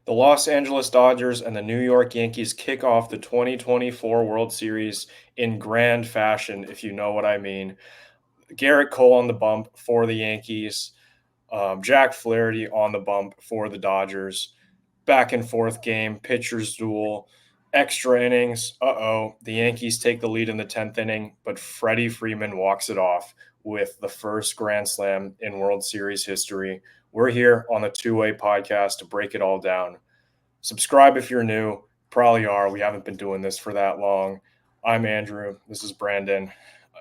The Los Angeles Dodgers and the New York Yankees kick off the 2024 World Series in grand fashion, if you know what I mean. Garrett Cole on the bump for the Yankees, Jack Flaherty on the bump for the Dodgers. Back and forth game, pitchers duel, extra innings. The Yankees take the lead in the 10th inning, but Freddie Freeman walks it off with the first grand slam in World Series history. We're here on the Two Way podcast to break it all down. Subscribe if you're new. Probably are. We haven't been doing this for that long. I'm Andrew. This is Brandon.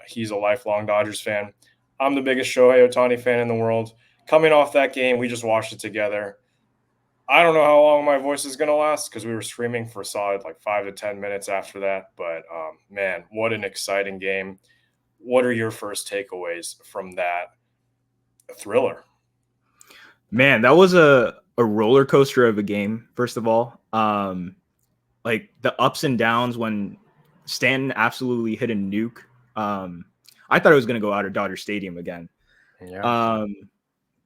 He's a lifelong Dodgers fan. I'm the biggest Shohei Ohtani fan in the world. Coming off that game, we just watched it together. I don't know how long my voice is going to last because we were screaming for a solid like 5 to 10 minutes after that. But man, what an exciting game. What are your first takeaways from that thriller? Man, that was a roller coaster of a game, first of all. Like the ups and downs when Stanton absolutely hit a nuke. I thought it was going to go out of Dodger Stadium again. Yeah.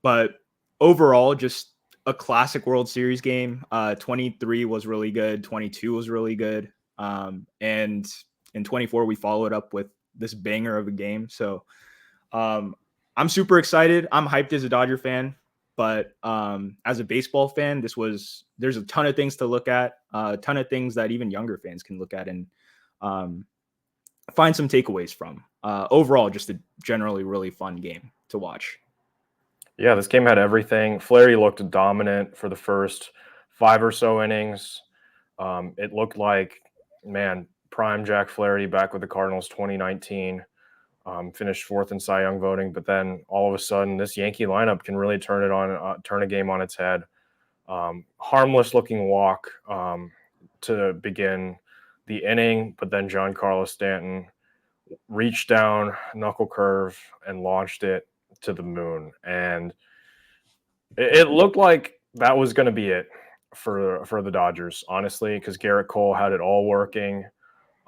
But overall, just a classic World Series game. 23 was really good. 22 was really good. And in 24, we followed up with this banger of a game. So I'm super excited. I'm hyped as a Dodger fan. But as a baseball fan, there's a ton of things to look at, a ton of things that even younger fans can look at and find some takeaways from. Overall, just a generally really fun game to watch. Yeah, this game had everything. Flaherty looked dominant for the first 5 or so innings. It looked like, man, prime Jack Flaherty back with the Cardinals 2019. Finished fourth in Cy Young voting, but then all of a sudden, this Yankee lineup can really turn a game on its head. Harmless looking walk to begin the inning, but then Giancarlo Stanton reached down, knuckle curve, and launched it to the moon. And it looked like that was going to be it for the Dodgers, honestly, because Garrett Cole had it all working.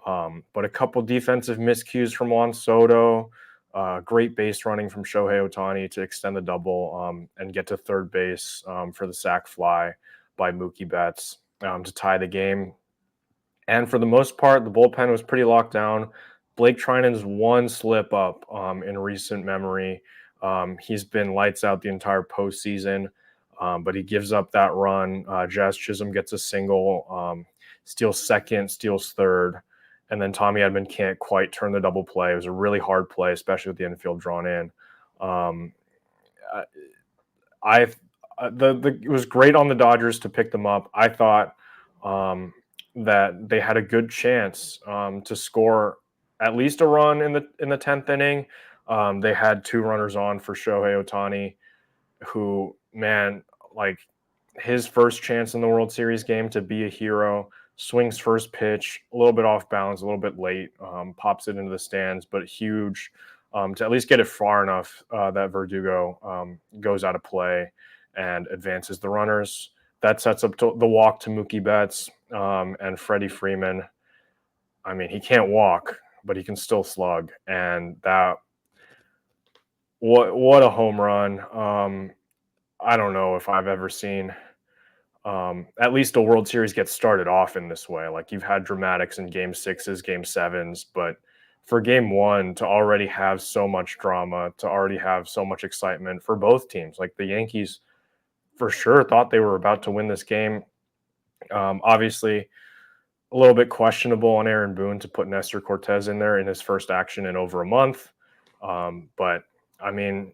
But a couple defensive miscues from Juan Soto, great base running from Shohei Ohtani to extend the double and get to third base for the sac fly by Mookie Betts to tie the game. And for the most part, the bullpen was pretty locked down. Blake Trinan's one slip up in recent memory. He's been lights out the entire postseason, but he gives up that run. Jazz Chisholm gets a single, steals second, steals third. And then Tommy Edman can't quite turn the double play. It was a really hard play, especially with the infield drawn in. It was great on the Dodgers to pick them up. I thought that they had a good chance to score at least a run in the 10th inning. They had 2 runners on for Shohei Ohtani, who, man, like his first chance in the World Series game to be a hero. Swings first pitch, a little bit off balance, a little bit late, pops it into the stands, but huge to at least get it far enough that Verdugo goes out of play and advances the runners. That sets up the walk to Mookie Betts and Freddie Freeman. I mean, he can't walk, but he can still slug. And what a home run. I don't know if I've ever seen at least a World Series gets started off in this way. Like you've had dramatics in game 6s, game 7s, but for game 1 to already have so much drama, to already have so much excitement for both teams, like the Yankees for sure thought they were about to win this game. Obviously, a little bit questionable on Aaron Boone to put Nestor Cortez in there in his first action in over a month. But I mean,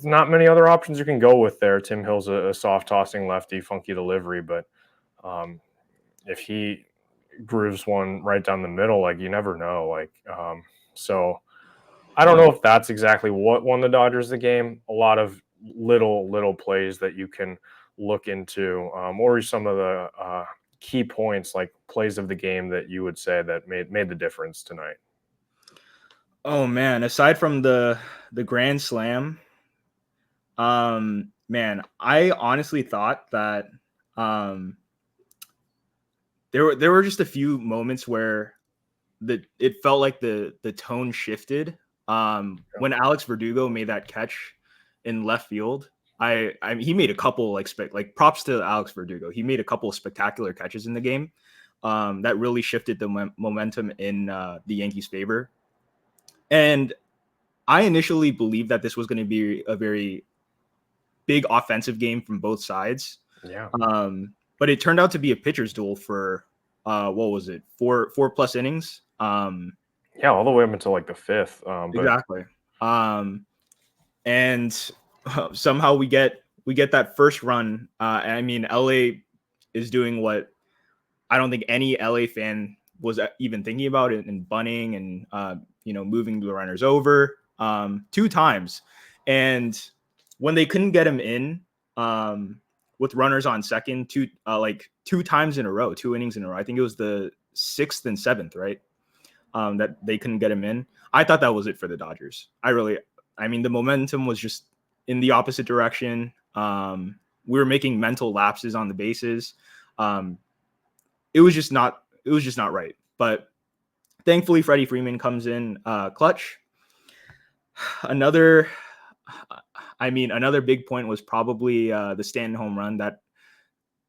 not many other options you can go with there. Tim Hill's a soft tossing lefty, funky delivery, but if he grooves one right down the middle, like you never know. So I don't know if that's exactly what won the Dodgers the game. A lot of little plays that you can look into, or some of the key points, like plays of the game that you would say that made the difference tonight. Oh man, aside from the grand slam, man, I honestly thought that there were just a few moments where it felt like the tone shifted when Alex Verdugo made that catch in left field. he made a couple like props to Alex Verdugo. He made a couple of spectacular catches in the game that really shifted the momentum in the Yankees' favor. And I initially believed that this was going to be a very big offensive game from both sides. Yeah. But it turned out to be a pitcher's duel for what was it, four plus innings. Yeah, all the way up until like the fifth. Exactly. And somehow we get that first run. I mean, LA is doing what I don't think any LA fan was even thinking about it, and bunting and moving the runners over 2 times. And when they couldn't get him in with runners on second, 2 times in a row, 2 innings in a row. I think it was the 6th and 7th, right? That they couldn't get him in. I thought that was it for the Dodgers. I mean, the momentum was just in the opposite direction. We were making mental lapses on the bases. It was just not right. But thankfully, Freddie Freeman comes in clutch. Another big point was probably the Stanton home run. That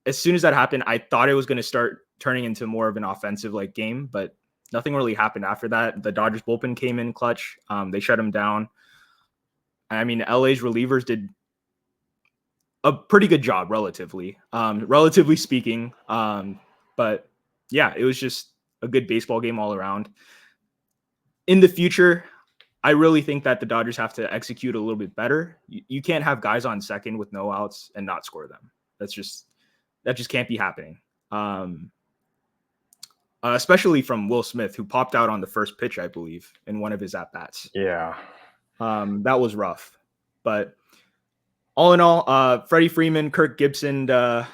as soon as that happened, I thought it was going to start turning into more of an offensive like game, but nothing really happened after that. The Dodgers bullpen came in clutch. They shut him down. I mean, LA's relievers did a pretty good job, relatively speaking. But yeah, it was just a good baseball game all around. In the future, I really think that the Dodgers have to execute a little bit better. You can't have guys on second with no outs and not score them. That just can't be happening. Especially from Will Smith, who popped out on the first pitch, I believe, in one of his at-bats. Yeah. That was rough. But all in all, Freddie Freeman, Kirk Gibson, the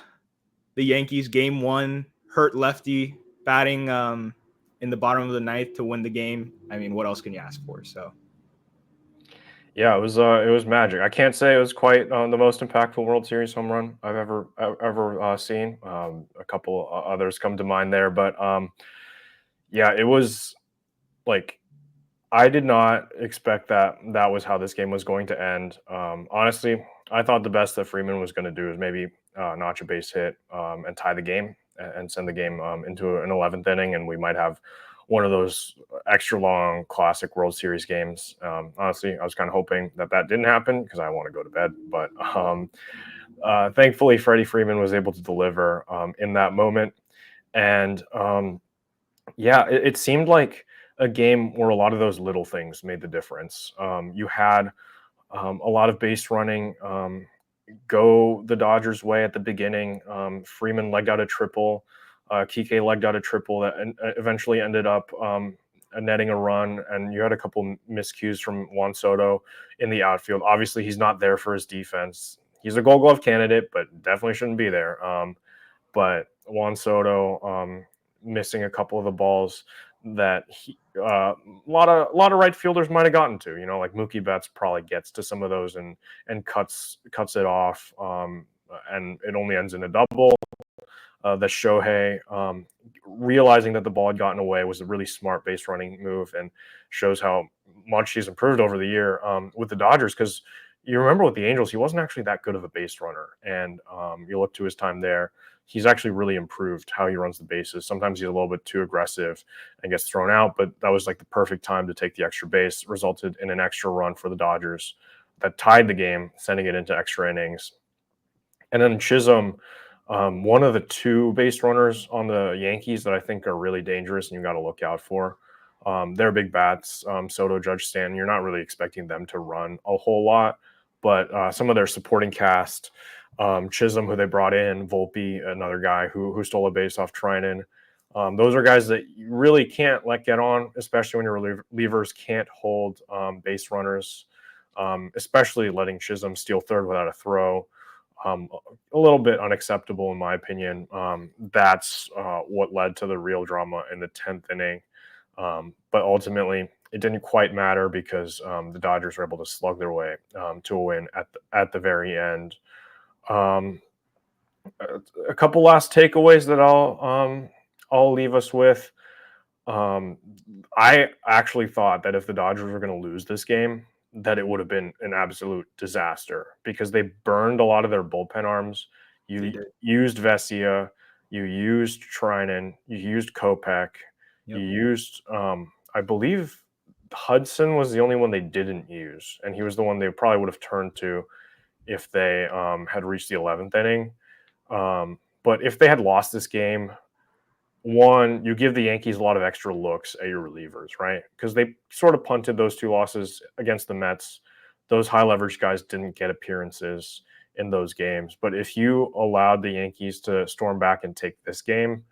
Yankees, game 1, hurt lefty, batting in the bottom of the ninth to win the game. I mean, what else can you ask for? So, yeah, it was magic. I can't say it was quite the most impactful World Series home run I've ever seen. A couple others come to mind there, but yeah, it was like I did not expect that was how this game was going to end. Honestly, I thought the best that Freeman was going to do is maybe notch a base hit and tie the game and send the game into an 11th inning, and we might have one of those extra long classic World Series games. Honestly, I was kind of hoping that didn't happen because I want to go to bed. But thankfully, Freddie Freeman was able to deliver in that moment. And yeah, it seemed like a game where a lot of those little things made the difference. You had a lot of base running go the Dodgers' way at the beginning. Freeman legged out a triple. Kike legged out a triple that eventually ended up netting a run. And you had a couple miscues from Juan Soto in the outfield. Obviously, he's not there for his defense. He's a Gold Glove candidate, but definitely shouldn't be there. But Juan Soto missing a couple of the balls that a lot of right fielders might have gotten to. Like Mookie Betts probably gets to some of those and cuts it off, and it only ends in a double. The Shohei realizing that the ball had gotten away was a really smart base running move and shows how much he's improved over the year with the Dodgers. Because you remember with the Angels, he wasn't actually that good of a base runner, and you look to his time there. He's actually really improved how he runs the bases. Sometimes he's a little bit too aggressive and gets thrown out, but that was like the perfect time to take the extra base, resulted in an extra run for the Dodgers that tied the game, sending it into extra innings. And then Chisholm, one of the 2 base runners on the Yankees that I think are really dangerous and you got to look out for. They're big bats, Soto, Judge, Stanton. You're not really expecting them to run a whole lot, but some of their supporting cast, Chisholm, who they brought in, Volpe, another guy who stole a base off Trinan. Those are guys that you really can't let get on, especially when your relievers can't hold base runners, especially letting Chisholm steal third without a throw. A little bit unacceptable in my opinion. That's what led to the real drama in the 10th inning. But ultimately, it didn't quite matter because the Dodgers were able to slug their way to a win at the very end. A couple last takeaways that I'll leave us with. I actually thought that if the Dodgers were going to lose this game, that it would have been an absolute disaster because they burned a lot of their bullpen arms. They You did. used Vesia, you used Trinan, you used Kopech, you Yep. used I believe Hudson was the only one they didn't use, and he was the one they probably would have turned to if they had reached the 11th inning. But if they had lost this game, one, you give the Yankees a lot of extra looks at your relievers, right? Because they sort of punted those two losses against the Mets. Those high leverage guys didn't get appearances in those games. But if you allowed the Yankees to storm back and take this game,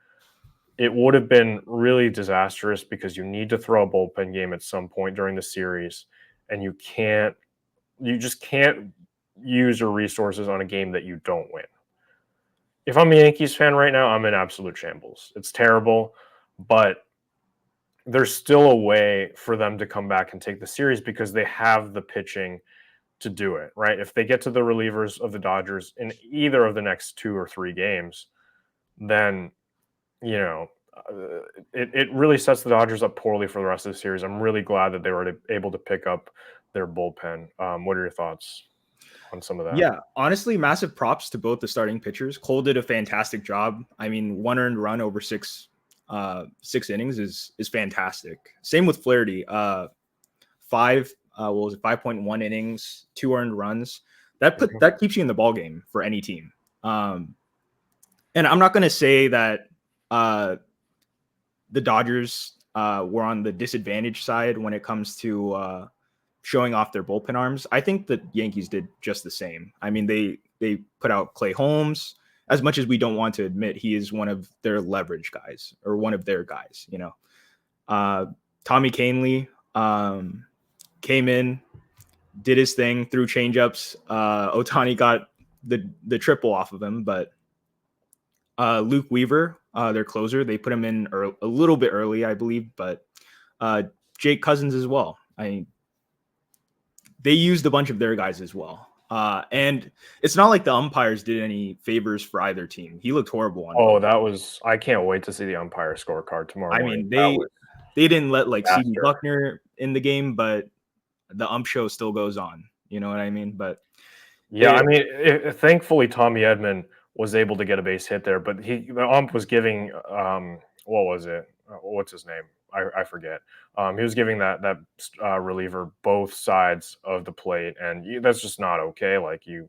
it would have been really disastrous because you need to throw a bullpen game at some point during the series, and you just can't use your resources on a game that you don't win. If I'm a Yankees fan right now, I'm in absolute shambles. It's terrible, but there's still a way for them to come back and take the series because they have the pitching to do it, right? If they get to the relievers of the Dodgers in either of the next 2 or 3 games, then, you know, it really sets the Dodgers up poorly for the rest of the series. I'm really glad that they were able to pick up their bullpen. What are your thoughts on some of that? Yeah, honestly, massive props to both the starting pitchers. Cole did a fantastic job. I mean, 1 earned run over six innings is fantastic. Same with Flaherty. What was it, 5.1 innings, 2 earned runs. That keeps you in the ball game for any team. And I'm not going to say that the Dodgers were on the disadvantaged side when it comes to showing off their bullpen arms. I think the Yankees did just the same. I mean, they put out Clay Holmes. As much as we don't want to admit, he is one of their leverage guys or one of their guys. Tommy Kahnle came in, did his thing, threw changeups. Ohtani got the triple off of him, but Luke Weaver, their closer, they put him in a little bit early, I believe, but Jake Cousins as well. They used a bunch of their guys as well. And it's not like the umpires did any favors for either team. He looked horrible on both. I can't wait to see the umpire scorecard tomorrow I morning. mean, they didn't let like CD disaster. Buckner in the game, but the ump show still goes on. You know what I mean? But Yeah, I mean, thankfully Tommy Edman was able to get a base hit there, but the ump was giving what was it? What's his name? I forget. He was giving that reliever both sides of the plate, and that's just not okay. Like you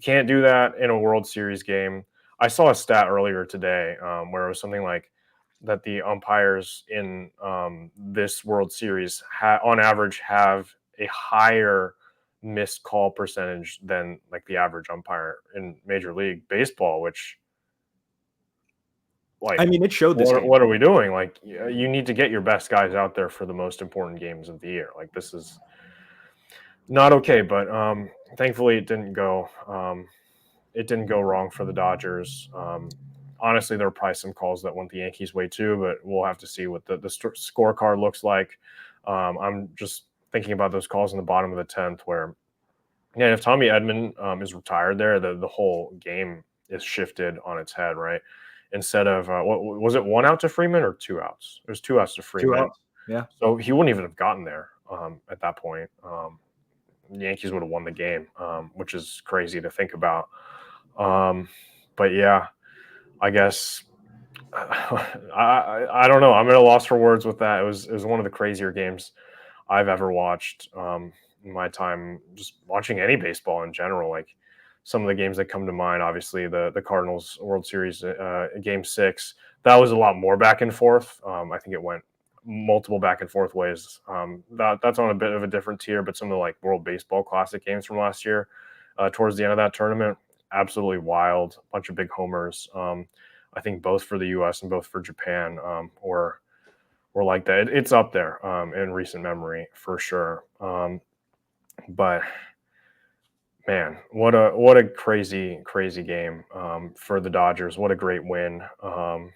can't do that in a World Series game. I saw a stat earlier today where it was something like that the umpires in this World Series on average have a higher missed call percentage than like the average umpire in Major League Baseball, which I mean, it showed this game. what are we doing? Like you need to get your best guys out there for the most important games of the year. Like this is not okay, but thankfully it didn't go wrong for the Dodgers. Honestly, there were probably some calls that went the Yankees' way too, but we'll have to see what the scorecard looks like. I'm just thinking about those calls in the bottom of the 10th where, yeah, if Tommy Edman is retired there, the whole game is shifted on its head, right? Instead of, what was it, 1 out to Freeman or 2 outs? It was 2 outs to Freeman. 2 outs. Yeah. So he wouldn't even have gotten there at that point. The Yankees would have won the game, which is crazy to think about. But yeah, I guess I don't know. I'm at a loss for words with that. It was one of the crazier games I've ever watched in my time just watching any baseball in general. Like some of the games that come to mind, obviously the Cardinals World Series Game 6. That was a lot more back and forth. I think it went multiple back and forth ways. That's on a bit of a different tier, but some of the like World Baseball Classic games from last year, towards the end of that tournament, absolutely wild. A bunch of big homers. I think both for the U.S. and both for Japan were like that. It's up there in recent memory for sure. But man, what a crazy game for the Dodgers. What a great win. I'm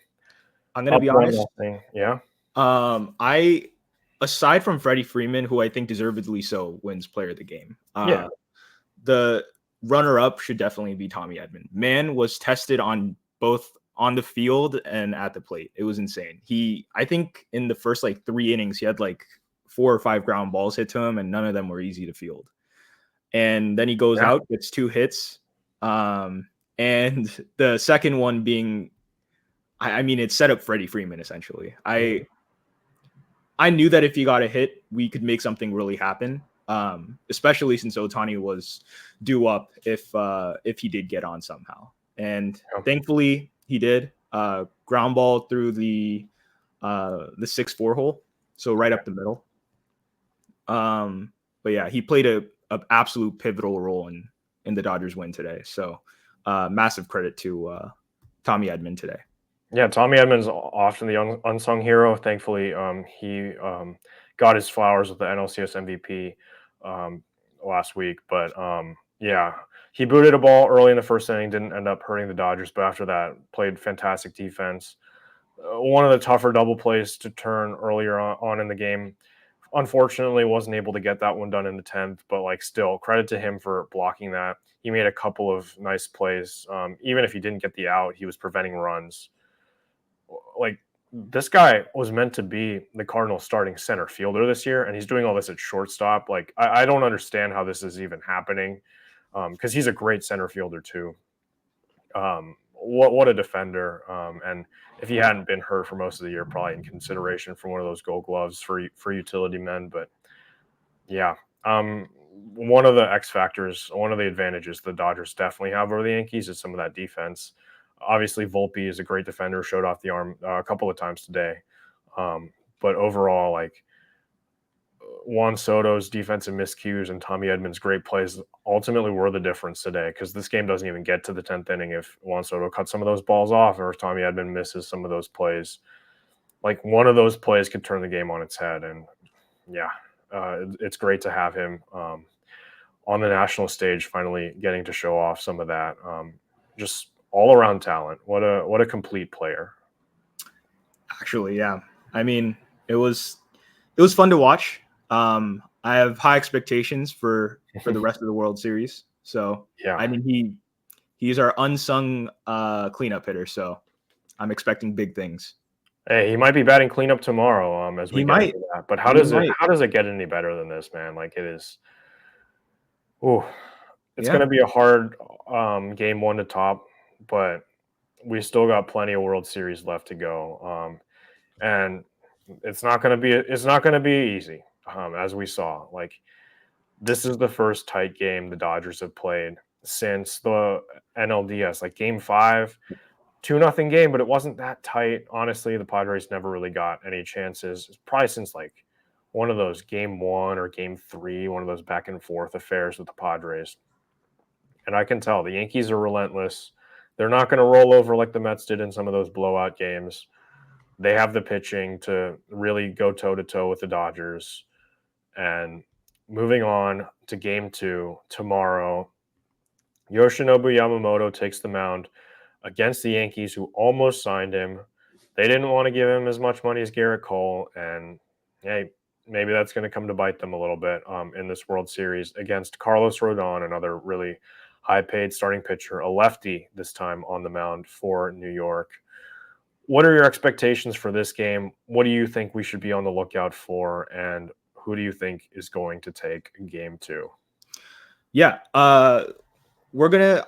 gonna be honest. Yeah. I aside from Freddie Freeman, who I think deservedly so wins Player of the Game. Yeah. The runner-up should definitely be Tommy Edman. Man was tested on both on the field and at the plate. It was insane. I think in the first like 3 innings, he had like 4 or 5 ground balls hit to him, and none of them were easy to field. And then he goes Yeah. out, gets 2 hits. And the second one being, I mean, it set up Freddie Freeman essentially. I knew that if he got a hit, we could make something really happen. Especially since Otani was due up if he did get on somehow. And thankfully he did. Ground ball through the 6-4 hole, so right up the middle. But yeah, he played a absolute pivotal role in the Dodgers win today. So massive credit to Tommy Edman today. Yeah, Tommy Edman's often the unsung hero. Thankfully, he got his flowers with the NLCS MVP last week. But yeah, he booted a ball early in the first inning, didn't end up hurting the Dodgers. But after that, played fantastic defense. One of the tougher double plays to turn earlier on in the game. Unfortunately, wasn't able to get that one done in the 10th. But like, still, credit to him for blocking that. He made a couple of nice plays. Even if he didn't get the out, he was preventing runs. Like, this guy was meant to be the Cardinals starting center fielder this year, and he's doing all this at shortstop. Like, I don't understand how this is even happening, because he's a great center fielder too. What a defender. And if he hadn't been hurt for most of the year, probably in consideration for one of those Gold Gloves for utility men. But yeah, one of the X factors, one of the advantages the Dodgers definitely have over the Yankees is some of that defense. Obviously, Volpe is a great defender, showed off the arm a couple of times today. But overall, like, Juan Soto's defensive miscues and Tommy Edman's great plays ultimately were the difference today, because this game doesn't even get to the 10th inning if Juan Soto cuts some of those balls off or if Tommy Edman misses some of those plays. Like, one of those plays could turn the game on its head. And yeah, it's great to have him on the national stage, finally getting to show off some of that. Just all around talent. What a complete player. Actually, yeah. I mean, it was fun to watch. I have high expectations for the rest of the World Series. So Yeah, I mean, he's our unsung cleanup hitter. So I'm expecting big things. hey, he might be batting cleanup tomorrow. As we He get might. into that, but He might. how does it get any better than this, man? Like, it is. Ooh, it's going Yeah. to be a hard game one to top, but we still got plenty of World Series left to go, and it's not going to be easy, as we saw. Like, this is the first tight game the Dodgers have played since the NLDS, like Game 5, 2-0 game, but it wasn't that tight. Honestly, the Padres never really got any chances. It's probably since like one of those Game 1 or Game 3, one of those back and forth affairs with the Padres. And I can tell the Yankees are relentless. They're not going to roll over like the Mets did in some of those blowout games. They have the pitching to really go toe-to-toe with the Dodgers. And moving on to Game 2 tomorrow, Yoshinobu Yamamoto takes the mound against the Yankees, who almost signed him. They didn't want to give him as much money as Garrett Cole, and hey, maybe that's going to come to bite them a little bit in this World Series against Carlos Rodon, another really high-paid starting pitcher, a lefty this time on the mound for New York. What are your expectations for this game? What do you think we should be on the lookout for, and who do you think is going to take Game 2? Yeah. We're gonna,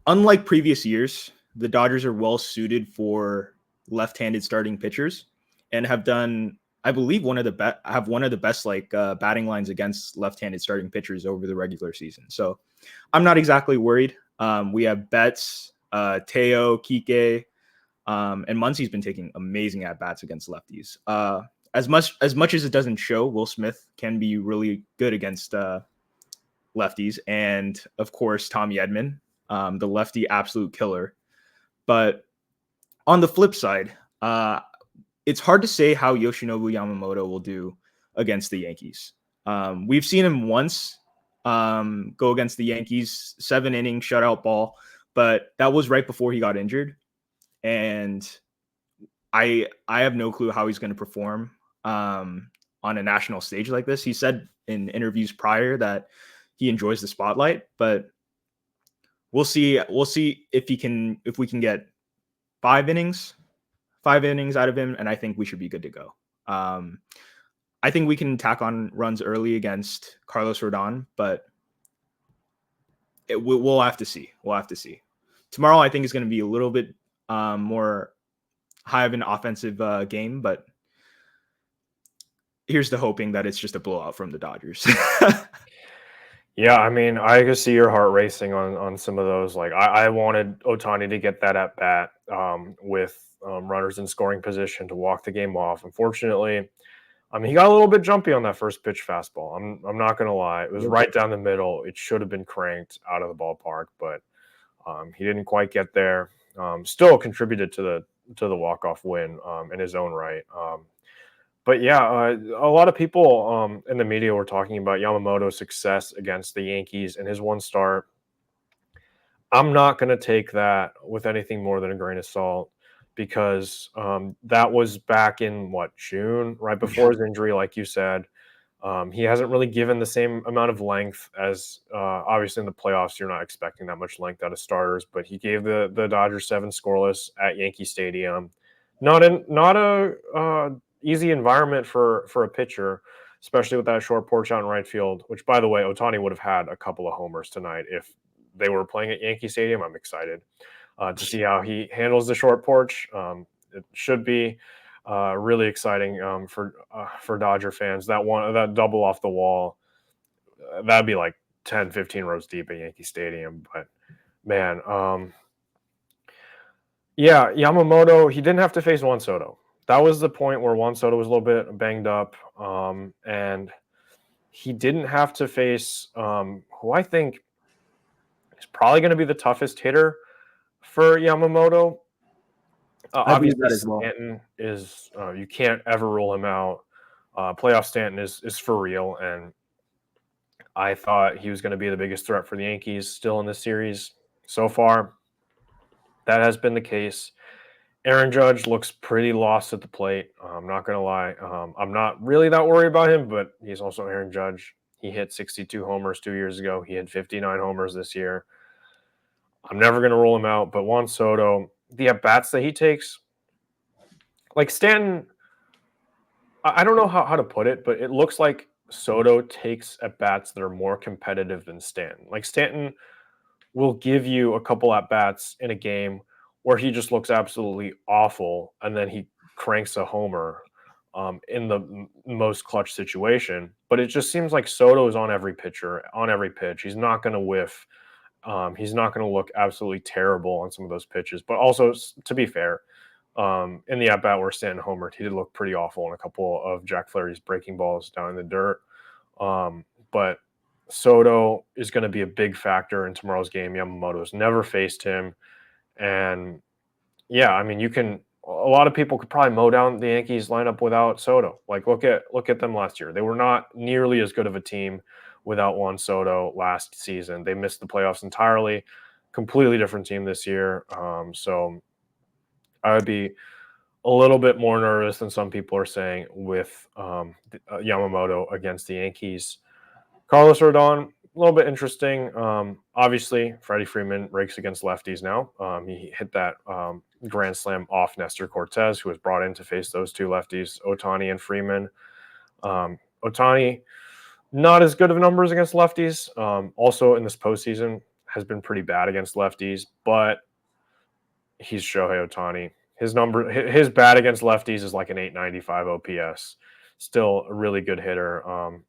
unlike previous years, the Dodgers are well suited for left-handed starting pitchers and have done, I believe, one of the best batting lines against left-handed starting pitchers over the regular season. So I'm not exactly worried. We have Betts, Teo, Kike, and Muncy's been taking amazing at bats against lefties. As much as it doesn't show, Will Smith can be really good against lefties, and of course Tommy Edman, the lefty absolute killer. But on the flip side, it's hard to say how Yoshinobu Yamamoto will do against the Yankees. We've seen him once go against the Yankees, 7-inning shutout ball, but that was right before he got injured, and I have no clue how he's going to perform on a national stage like this. He said in interviews prior that he enjoys the spotlight, but we'll see. We'll see if we can get 5 innings out of him, and I think we should be good to go. I think we can tack on runs early against Carlos Rodon, but we'll have to see. We'll have to see. Tomorrow, I think, is going to be a little bit more high of an offensive game, but here's the hoping that it's just a blowout from the Dodgers. Yeah, I mean, I could see your heart racing on some of those. Like, I wanted Ohtani to get that at bat with runners in scoring position to walk the game off. Unfortunately, I mean, he got a little bit jumpy on that first pitch fastball. I'm not gonna lie, it was right down the middle. It should have been cranked out of the ballpark, but he didn't quite get there. Still contributed to the walk off win in his own right. But yeah, a lot of people in the media were talking about Yamamoto's success against the Yankees in his one start. I'm not going to take that with anything more than a grain of salt because that was back in June, right before his injury, like you said. He hasn't really given the same amount of length as obviously in the playoffs. You're not expecting that much length out of starters, but he gave the Dodgers 7 scoreless at Yankee Stadium. Not a easy environment for a pitcher, especially with that short porch out in right field. Which, by the way, Ohtani would have had a couple of homers tonight if they were playing at Yankee Stadium. I'm excited to see how he handles the short porch. It should be really exciting for Dodger fans. That double off the wall, that'd be like 10, 15 rows deep at Yankee Stadium. But man, yeah, Yamamoto, he didn't have to face Juan Soto. That was the point where Juan Soto was a little bit banged up, and he didn't have to face who I think is probably going to be the toughest hitter for Yamamoto. Obviously, Stanton is you can't ever rule him out. Playoff Stanton is for real, and I thought he was going to be the biggest threat for the Yankees still in this series. So far, that has been the case. Aaron Judge looks pretty lost at the plate. I'm not going to lie. I'm not really that worried about him, but he's also Aaron Judge. He hit 62 homers 2 years ago. He had 59 homers this year. I'm never going to rule him out, but Juan Soto, the at-bats that he takes, like Stanton, I don't know how to put it, but it looks like Soto takes at-bats that are more competitive than Stanton. Like Stanton will give you a couple at-bats in a game where he just looks absolutely awful, and then he cranks a homer in the most clutch situation. But it just seems like Soto is on every pitcher, on every pitch. He's not going to whiff. He's not going to look absolutely terrible on some of those pitches. But also, to be fair, in the at bat where Stanton homered, he did look pretty awful in a couple of Jack Flaherty's breaking balls down in the dirt. But Soto is going to be a big factor in tomorrow's game. Yamamoto's never faced him. And yeah, I mean, a lot of people could probably mow down the Yankees lineup without Soto. Like look at them last year. They were not nearly as good of a team without Juan Soto last season. They missed the playoffs entirely. Completely different team this year. So I would be a little bit more nervous than some people are saying with Yamamoto against the Yankees. Carlos Rodon, a little bit interesting. Obviously, Freddie Freeman rakes against lefties now. He hit that grand slam off Nestor Cortez, who was brought in to face those two lefties, Ohtani and Freeman. Ohtani, not as good of numbers against lefties. Also, in this postseason, has been pretty bad against lefties, but he's Shohei Ohtani. His bat against lefties is like an 895 OPS. Still a really good hitter.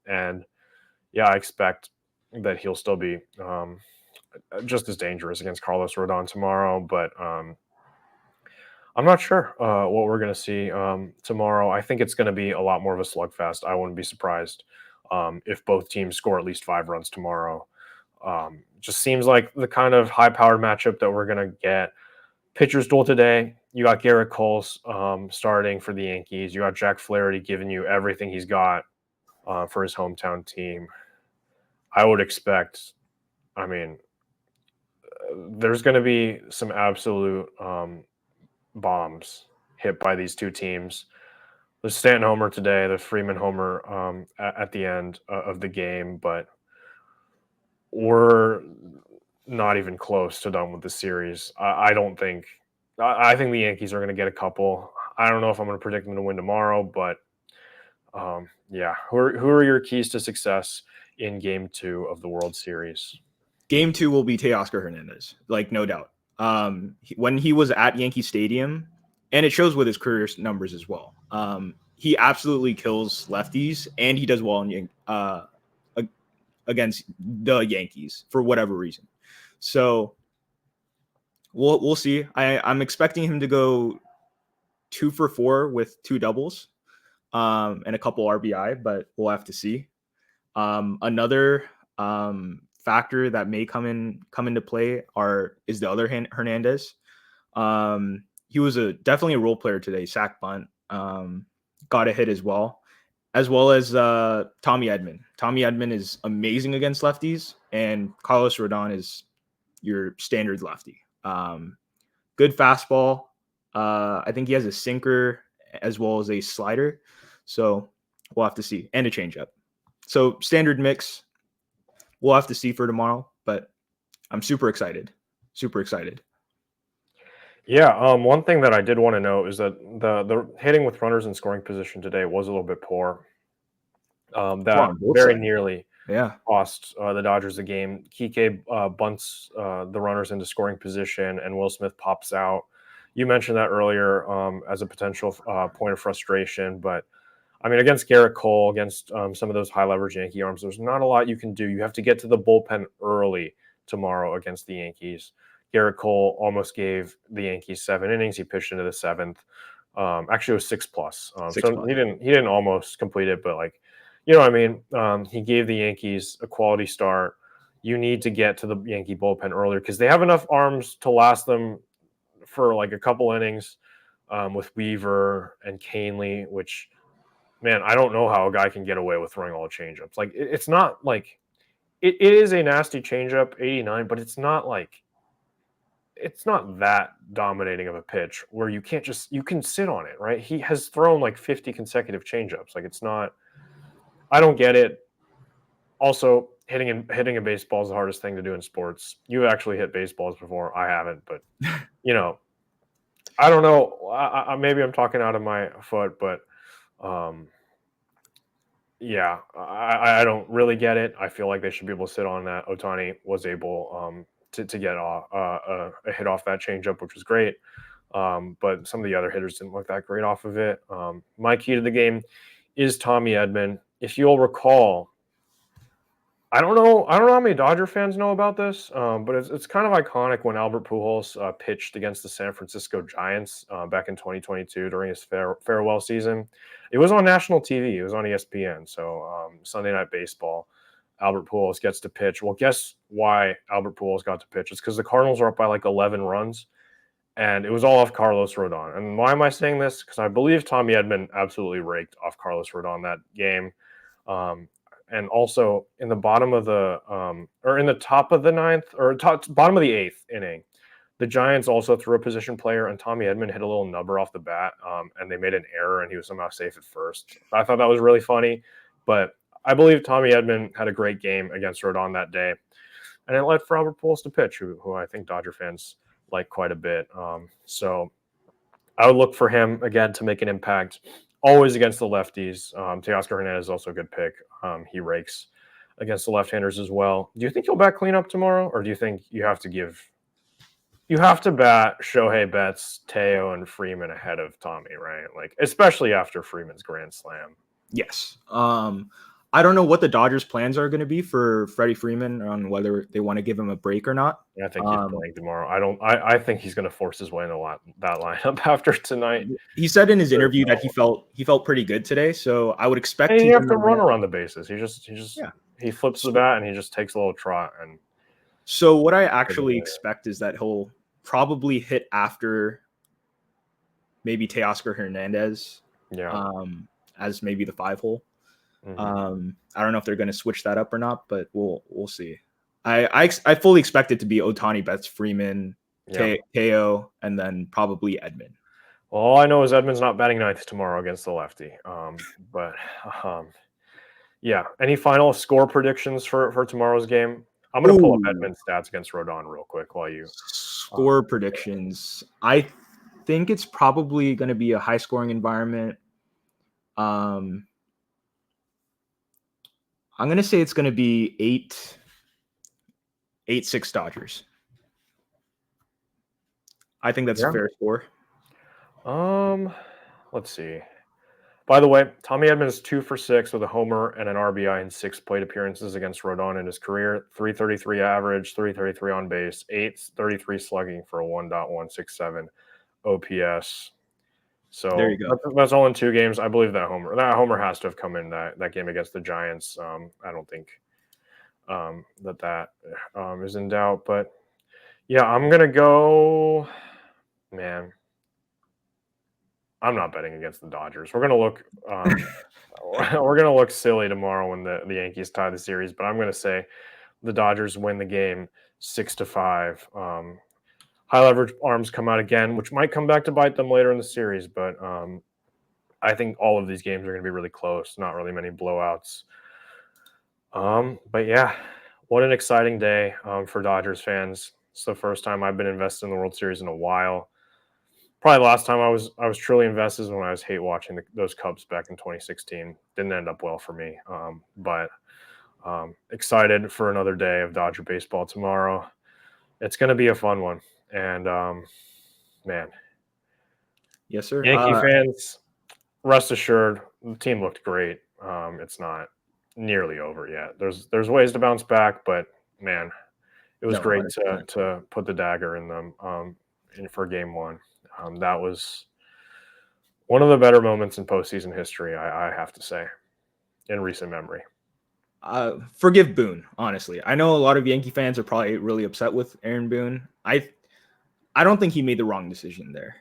And yeah, I expect that he'll still be just as dangerous against Carlos Rodon tomorrow. But I'm not sure what we're going to see tomorrow. I think it's going to be a lot more of a slugfest. I wouldn't be surprised if both teams score at least 5 runs tomorrow. Just seems like the kind of high-powered matchup that we're going to get. Pitchers duel today. You got Garrett Cole starting for the Yankees. You got Jack Flaherty giving you everything he's got for his hometown team. I would expect, I mean, there's going to be some absolute bombs hit by these two teams. The Stanton homer today, the Freeman homer at the end of the game, but we're not even close to done with the series. I don't think. I think the Yankees are going to get a couple. I don't know if I'm going to predict them to win tomorrow, but Yeah. Who are your keys to success in Game 2 of the World Series? Game 2 will be Teoscar Hernandez, like no doubt. When he was at Yankee Stadium, and it shows with his career numbers as well. He absolutely kills lefties, and he does well in against the Yankees for whatever reason. So we'll see. I'm expecting him to go 2 for 4 with 2 doubles, and a couple RBI, but we'll have to see. Another factor that may come into play is the other Hernandez. He was definitely a role player today. Sack bunt, got a hit as well as Tommy Edman. Tommy Edman is amazing against lefties, and Carlos Rodon is your standard lefty. Good fastball. I think he has a sinker as well as a slider. So we'll have to see, and a changeup. So standard mix. We'll have to see for tomorrow, but I'm super excited. Super excited. Yeah, one thing that I did want to note is that the hitting with runners in scoring position today was a little bit poor. Well, That on both very sides. nearly Yeah. cost the Dodgers the game. Kike bunts the runners into scoring position, and Will Smith pops out. You mentioned that earlier as a potential point of frustration, but I mean, against Garrett Cole, against some of those high leverage Yankee arms, there's not a lot you can do. You have to get to the bullpen early tomorrow against the Yankees. Garrett Cole almost gave the Yankees 7 innings. He pitched into the 7th. Actually, it was 6+. Six So plus. he didn't almost complete it, but like, you know what I mean? He gave the Yankees a quality start. You need to get to the Yankee bullpen earlier because they have enough arms to last them for like a couple innings with Weaver and Canely, which man, I don't know how a guy can get away with throwing all the changeups. Like it's not like it is a nasty changeup, 89, but it's not that dominating of a pitch where you can sit on it, right? He has thrown like 50 consecutive changeups. Like it's not. I don't get it. Also, hitting a baseball is the hardest thing to do in sports. You've actually hit baseballs before. I haven't, but you know, I don't know. Maybe I'm talking out of my foot, but um, yeah, I don't really get it. I feel like they should be able to sit on that. Otani was able to get a hit off that changeup, which was great. But some of the other hitters didn't look that great off of it. My key to the game is Tommy Edman. If you'll recall, I don't know how many Dodger fans know about this, but it's kind of iconic when Albert Pujols pitched against the San Francisco Giants back in 2022 during his farewell season. It was on national TV. It was on ESPN. So Sunday Night Baseball. Albert Pujols gets to pitch. Well, guess why Albert Pujols got to pitch? It's because the Cardinals are up by like 11 runs, and it was all off Carlos Rodon. And why am I saying this? Because I believe Tommy Edman absolutely raked off Carlos Rodon that game. Um, and also in the bottom of the or in the top of the ninth or bottom of the 8th inning, the Giants also threw a position player, and Tommy Edman hit a little nubber off the bat, and they made an error, and he was somehow safe at first. I thought that was really funny, but I believe Tommy Edman had a great game against Rodon that day, and it led for Albert Pujols to pitch, who I think Dodger fans like quite a bit. So I would look for him again to make an impact. Always against the lefties. Teoscar Hernandez is also a good pick. He rakes against the left-handers as well. Do you think he'll bat cleanup tomorrow, or do you think you have to bat Shohei Betts, Teo, and Freeman ahead of Tommy, right? Like especially after Freeman's grand slam. Yes. I don't know what the Dodgers' plans are going to be for Freddie Freeman on whether they want to give him a break or not. Yeah, I think he's playing tomorrow. I think he's going to force his way into that lineup after tonight. He said in his interview that he felt pretty good today, so I would expect And him you have in to the run lineup. around the bases. He flips the bat and he just takes a little trot. And So what I actually expect is that he'll probably hit after maybe Teoscar Hernandez, yeah, as maybe the 5 hole. mm-hmm. I don't know if they're going to switch that up or not, but we'll see. I fully expect it to be Otani, Betts, Freeman, Yeah. Teo, and then probably Edman. Well, all I know is Edman's not batting ninth tomorrow against the lefty. But yeah. Any final score predictions for tomorrow's game? I'm going to pull up Edman's stats against Rodon real quick while you score predictions. I think it's probably going to be a high scoring environment. I'm going to say it's going to be 8-6 Dodgers. I think that's a fair score. Let's see. By the way, Tommy Edman is 2 for 6 with a homer and an RBI in 6 plate appearances against Rodon in his career. 333 average, 333 on base, 833 slugging for a 1.167 OPS. So there you go. That's all in 2 games. I believe that homer has to have come in that game against the Giants. I don't think that is in doubt. But yeah, I'm gonna go. Man, I'm not betting against the Dodgers. We're gonna look we're gonna look silly tomorrow when the Yankees tie the series, but I'm gonna say the Dodgers win the game 6-5. High leverage arms come out again, which might come back to bite them later in the series, but I think all of these games are gonna be really close, not really many blowouts. But yeah, what an exciting day for Dodgers fans. It's the first time I've been invested in the World Series in a while. Probably the last time I was truly invested is when I was hate watching those Cubs back in 2016. Didn't end up well for me, but excited for another day of Dodger baseball tomorrow. It's going to be a fun one, and man, yes, sir. Yankee fans, rest assured, the team looked great. It's not nearly over yet. There's ways to bounce back, but man, it was great 100%. to put the dagger in them for Game 1. That was one of the better moments in postseason history, I have to say, in recent memory. Forgive Boone, honestly. I know a lot of Yankee fans are probably really upset with Aaron Boone. I don't think he made the wrong decision there.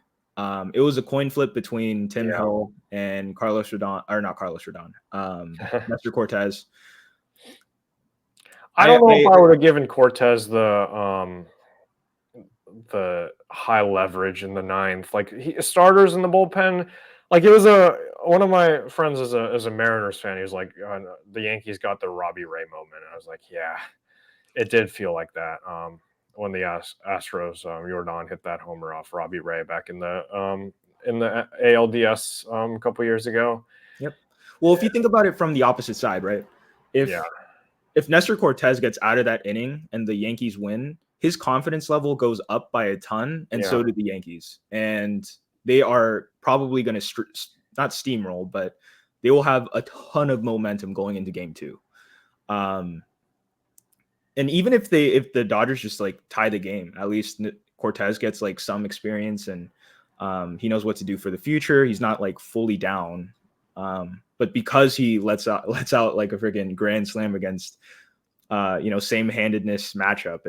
It was a coin flip between Tim Hill and Carlos Rodon, or not Carlos Rodon, Nestor Cortez. I don't know if I would have given Cortez the high leverage in the 9th. Like starters in the bullpen, like it was one of my friends is a Mariners fan. He was like, the Yankees got the Robbie Ray moment. And I was like, yeah, it did feel like that. When the Astros, Jordan hit that homer off Robbie Ray back in the ALDS a couple years ago. Yep. Well, if you think about it from the opposite side, right? If Nestor Cortez gets out of that inning and the Yankees win, his confidence level goes up by a ton, and so do the Yankees. And they are probably going to not steamroll, but they will have a ton of momentum going into Game 2. And even if the Dodgers just like tie the game, at least Cortez gets like some experience and he knows what to do for the future. He's not like fully down. But because he lets out like a freaking grand slam against same-handedness matchup,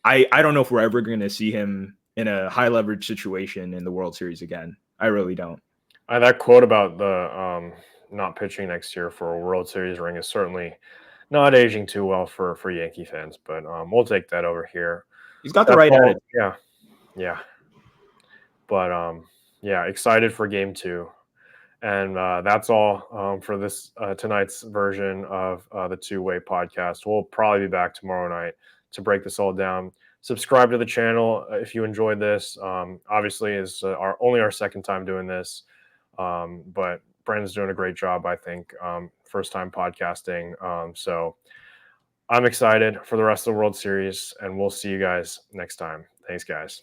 I don't know if we're ever going to see him in a high leverage situation in the World Series again. I really don't. That quote about the not pitching next year for a World Series ring is certainly not aging too well for Yankee fans, but we'll take that over here. He's got the right attitude. Yeah. But excited for Game 2. And that's all for this tonight's version of the Two-Way podcast. We'll probably be back tomorrow night to break this all down. Subscribe to the channel if you enjoyed this. Obviously, it's only our second time doing this, but Brandon's doing a great job, I think. First time podcasting. So I'm excited for the rest of the World Series, and we'll see you guys next time. Thanks, guys.